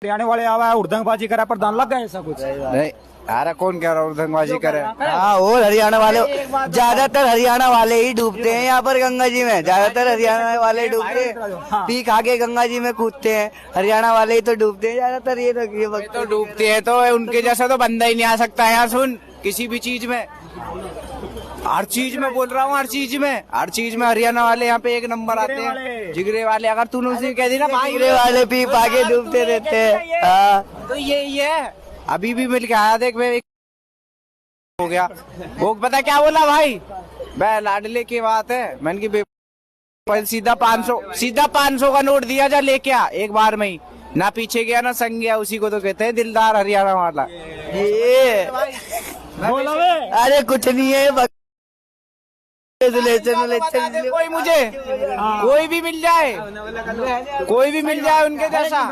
हरियाणा वाले आवा है उड़दंगबाजी करा पर दान लग गए ऐसा कुछ नहीं। अरे कौन कह रहा है उड़दंगबाजी करे? हाँ, और हरियाणा वाले ज्यादातर हरियाणा वाले ही डूबते हैं यहाँ पर गंगा जी में। ज्यादातर हरियाणा वाले ही डूबते हैं, पी खा के गंगा जी में कूदते हैं। हरियाणा वाले ही तो डूबते हैं ज्यादातर। ये तो डूबते हैं तो उनके जैसा तो बंदा ही नहीं आ सकता यार। सुन, किसी भी चीज में, हर चीज में बोल रहा हूँ, हर चीज में हरियाणा वाले यहाँ पे एक नंबर आते हैं। जिगरे वाले, अगर तूने उसे कह दी ना भाई जिगरे वाले पी पा के डूबते रहते हैं। हाँ, तो यही है। अभी भी मिल के आया, देख मैं हो गया। वो पता क्या बोला भाई, मैं लाडले की बात है, मैंने की सीधा 500 का नोट दिया, जा लेके आ एक बार में ही। ना पीछे गया ना संग गया, उसी को तो कहते हैं दिलदार हरियाणा वाला। ये अरे कुछ नहीं है, कोई मुझे कोई भी मिल जाए उनके जैसा।